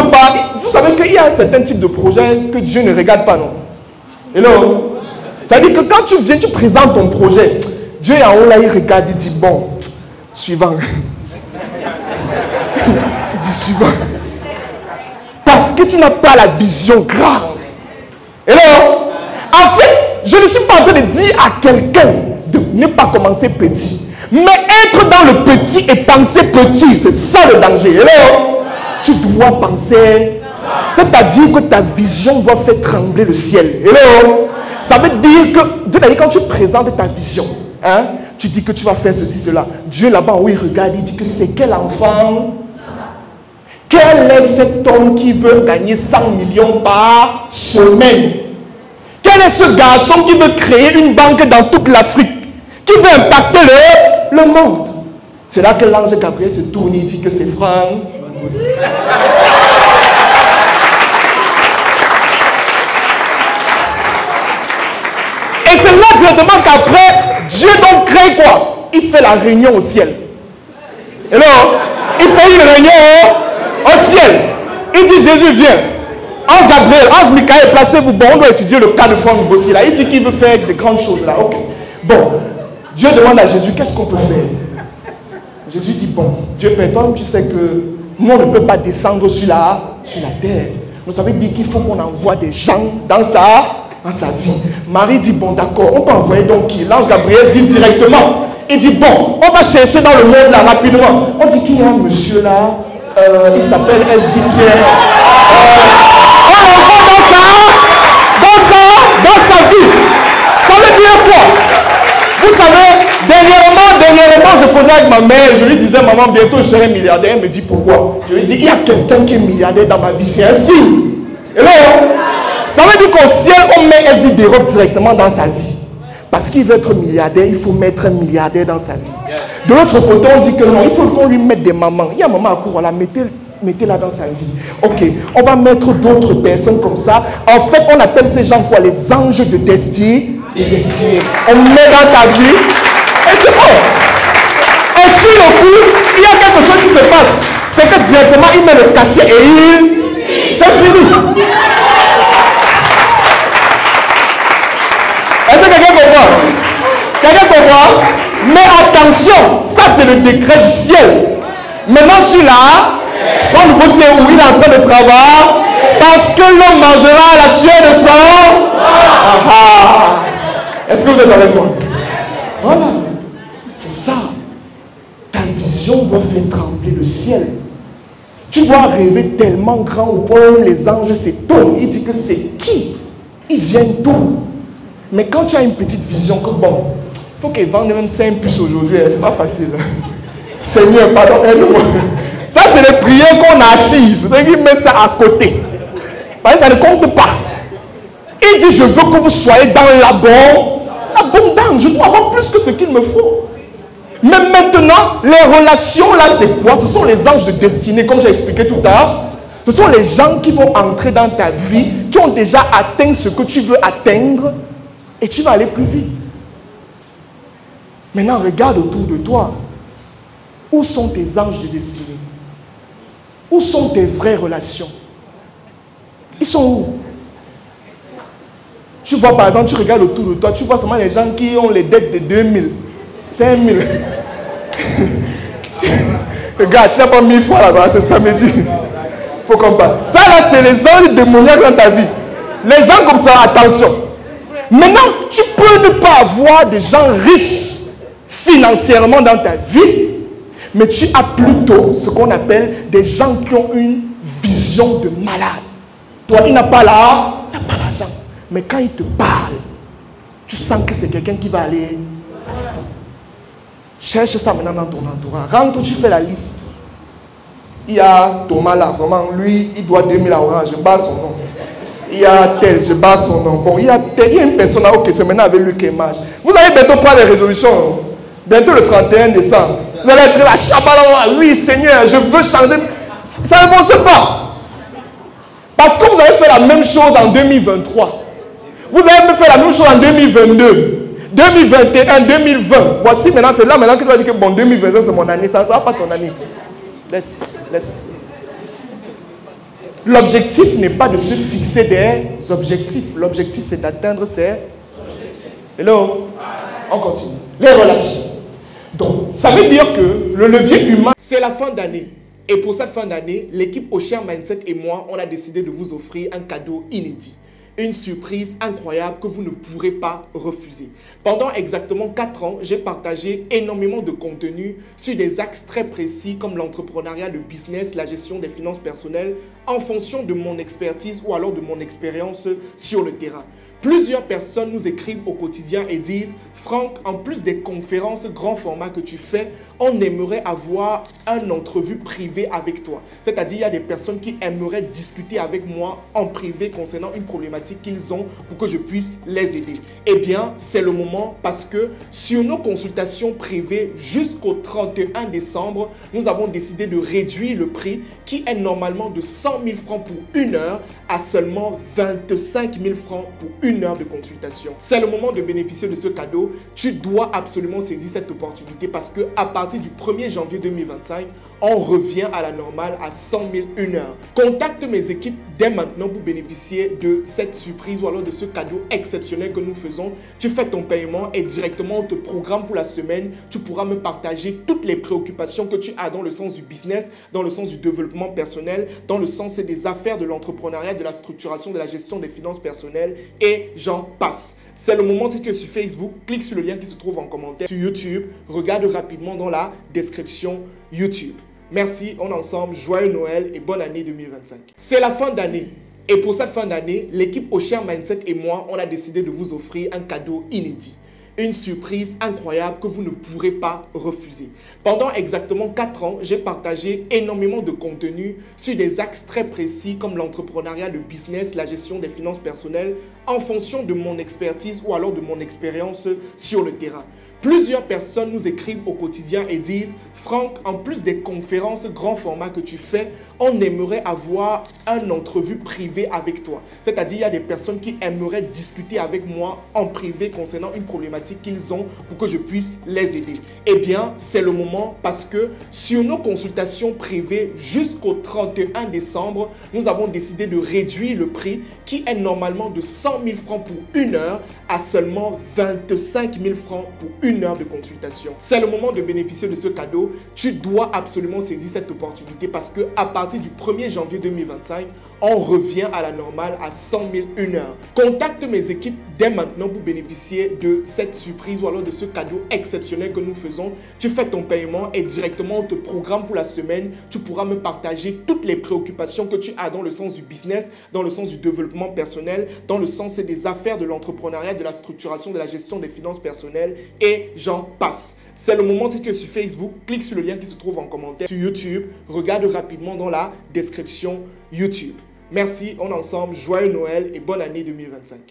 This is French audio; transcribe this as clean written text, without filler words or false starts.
veut pas. Vous savez qu'il y a un certain type de projet que Dieu ne regarde pas, non? Hello? Ça veut dire que quand tu viens, tu présentes ton projet, Dieu est en haut là, il regarde, il dit bon, suivant. Il dit suivant. Parce que tu n'as pas la vision grave. Hello? En fait, je ne suis pas en train de dire à quelqu'un de ne pas commencer petit. Mais être dans le petit et penser petit, c'est ça le danger. Hello? Tu dois penser. C'est-à-dire que ta vision doit faire trembler le ciel. Hello? Ça veut dire que, quand tu présentes ta vision, hein, tu dis que tu vas faire ceci, cela. Dieu là-bas, où il regarde, il dit que c'est quel enfant? Quel est cet homme qui veut gagner 100 millions par semaine? Quel est ce garçon qui veut créer une banque dans toute l'Afrique? Qui veut impacter le monde? C'est là que l'ange Gabriel se tourne et dit que c'est Franck. Et c'est là directement qu'après, Dieu donc crée quoi? Il fait la réunion au ciel. Et là, il fait une réunion au ciel. Il dit Jésus viens. Ange Gabriel, ange Michael, placez-vous. Bon, on doit étudier le cas de Franck Bossi là. Il dit qu'il veut faire de grandes choses là. Ok. Bon, Dieu demande à Jésus qu'est-ce qu'on peut faire. Jésus dit bon, Dieu Père, toi tu sais que nous on ne peut pas descendre sur la terre. Vous savez dire qu'il faut qu'on envoie des gens dans sa vie. Marie dit bon d'accord, on peut envoyer donc qui? L'ange Gabriel dit directement. Il dit bon, on va chercher dans le monde là rapidement. On dit qu'il y a un monsieur là, il s'appelle S.D. Pierre. On l'envoie dans sa vie. Ça veut dire quoi? Vous savez, dernièrement, je posais avec ma mère, je lui disais, maman, bientôt je serai milliardaire. Elle me dit pourquoi? Je lui dis, il y a quelqu'un qui est milliardaire dans ma vie, c'est un fils. Et là, ça veut dire qu'au ciel, on met S.D. Dérobe directement dans sa vie. Parce qu'il veut être milliardaire, il faut mettre un milliardaire dans sa vie. De l'autre côté, on dit que non, il faut qu'on lui mette des mamans. Il y a maman à court, voilà, mettez-la dans sa vie. Ok, on va mettre d'autres personnes comme ça. En fait, on appelle ces gens quoi? Les anges de destinée. On met dans ta vie et c'est bon. Et sur le coup, il y a quelque chose qui se passe. C'est que directement, il met le cachet et c'est fini. Est-ce que quelqu'un comprend? Quelqu'un comprend? Mais attention, ça c'est le décret du ciel. Maintenant, je suis là. Franck Bossi où il est en train de travailler. Parce que l'homme mangera la chair de sang. Est-ce que vous êtes avec moi? Voilà. C'est ça. Ta vision doit faire trembler le ciel. Tu dois rêver tellement grand au point où les anges s'étonnent. Ils disent que c'est qui? Ils viennent d'où? Mais quand tu as une petite vision que bon, il faut qu'ils vendent même 5 puces aujourd'hui, c'est pas facile. Seigneur, pardon, aide-moi. Ça, c'est les prières qu'on archive. Il met ça à côté. Parce que ça ne compte pas. Il dit, je veux que vous soyez dans l'abondance. Je dois avoir plus que ce qu'il me faut. Mais maintenant, les relations là, c'est quoi? Ce sont les anges de destinée, comme j'ai expliqué tout à l'heure. Ce sont les gens qui vont entrer dans ta vie, qui ont déjà atteint ce que tu veux atteindre, et tu vas aller plus vite. Maintenant, regarde autour de toi. Où sont tes anges de destinée? Où sont tes vraies relations? Ils sont où? Tu vois, par exemple, tu regardes autour de toi, tu vois seulement les gens qui ont les dettes de 2000, 5000. Regarde, tu n'as pas 1000 fois là-bas, c'est samedi. Il faut qu'on parle. Ça là, c'est les anges démoniaques dans ta vie. Les gens comme ça, attention. Maintenant, tu peux ne pas avoir des gens riches financièrement dans ta vie, mais tu as plutôt ce qu'on appelle des gens qui ont une vision de malade. Toi, il n'a pas l'argent. Mais quand il te parle, tu sens que c'est quelqu'un qui va aller. Cherche ça maintenant dans ton entourage. Rentre, tu fais la liste. Il y a Thomas là, vraiment, lui, il doit 2000 à Orange, je bats son nom. Il y a tel, je bats son nom. Bon, il y a une personne là, ok, c'est maintenant avec lui qui marche. Vous allez bientôt prendre les résolutions. Bientôt le 31 décembre. Vous allez être là, Shabbat, oui Seigneur, je veux changer. Ça ne fonctionne pas. Parce que vous avez fait la même chose en 2023. Vous avez fait la même chose en 2022, 2021, 2020. Voici maintenant, c'est là maintenant que tu vas dire que bon, 2021 c'est mon année. Ça ne sera pas ton année. Laisse. L'objectif n'est pas de se fixer des objectifs. L'objectif, c'est d'atteindre ses objectifs. Hello? On continue. Les relations. Donc, ça veut dire que le levier humain, c'est la fin d'année. Et pour cette fin d'année, l'équipe Ocher Mindset et moi, on a décidé de vous offrir un cadeau inédit. Une surprise incroyable que vous ne pourrez pas refuser. Pendant exactement 4 ans, j'ai partagé énormément de contenu sur des axes très précis comme l'entrepreneuriat, le business, la gestion des finances personnelles en fonction de mon expertise ou alors de mon expérience sur le terrain. Plusieurs personnes nous écrivent au quotidien et disent « Franck, en plus des conférences grand format que tu fais, on aimerait avoir une entrevue privée avec toi. » C'est-à-dire, il y a des personnes qui aimeraient discuter avec moi en privé concernant une problématique qu'ils ont pour que je puisse les aider. Eh bien, c'est le moment parce que sur nos consultations privées jusqu'au 31 décembre, nous avons décidé de réduire le prix qui est normalement de 100 000 francs pour 1 heure à seulement 25 000 francs pour 1 heure de consultation. C'est le moment de bénéficier de ce cadeau. Tu dois absolument saisir cette opportunité parce que à partir du 1er janvier 2025, on revient à la normale à 100 000 1 heure. Contacte mes équipes dès maintenant pour bénéficier de cette surprise ou alors de ce cadeau exceptionnel que nous faisons. Tu fais ton paiement et directement on te programme pour la semaine. Tu pourras me partager toutes les préoccupations que tu as dans le sens du business, dans le sens du développement personnel, dans le sens des affaires, de l'entrepreneuriat, de la structuration, de la gestion des finances personnelles et j'en passe. C'est le moment, si tu es sur Facebook, clique sur le lien qui se trouve en commentaire. Sur YouTube, regarde rapidement dans la description YouTube. Merci, on est ensemble, joyeux Noël et bonne année 2025. C'est la fin d'année. Et pour cette fin d'année, l'équipe Ocher Mindset et moi, on a décidé de vous offrir un cadeau inédit. Une surprise incroyable que vous ne pourrez pas refuser. Pendant exactement 4 ans, j'ai partagé énormément de contenu sur des axes très précis comme l'entrepreneuriat, le business, la gestion des finances personnelles en fonction de mon expertise ou alors de mon expérience sur le terrain. Plusieurs personnes nous écrivent au quotidien et disent « Franck, en plus des conférences grand format que tu fais, on aimerait avoir une entrevue privée avec toi. » C'est-à-dire, il y a des personnes qui aimeraient discuter avec moi en privé concernant une problématique qu'ils ont pour que je puisse les aider. Eh bien, c'est le moment parce que sur nos consultations privées jusqu'au 31 décembre, nous avons décidé de réduire le prix qui est normalement de 100 000 francs pour 1 heure à seulement 25 000 francs pour 1 heure de consultation. C'est le moment de bénéficier de ce cadeau. Tu dois absolument saisir cette opportunité parce que à partir du 1er janvier 2025, on revient à la normale à 100 000 1 heure. Contacte mes équipes dès maintenant pour bénéficier de cette surprise ou alors de ce cadeau exceptionnel que nous faisons. Tu fais ton paiement et directement on te programme pour la semaine. Tu pourras me partager toutes les préoccupations que tu as dans le sens du business, dans le sens du développement personnel, dans le sens des affaires, de l'entrepreneuriat, de la structuration, de la gestion des finances personnelles et j'en passe. C'est le moment, si tu es sur Facebook, clique sur le lien qui se trouve en commentaire. Sur YouTube, regarde rapidement dans la description YouTube. Merci, on est ensemble, joyeux Noël et bonne année 2025.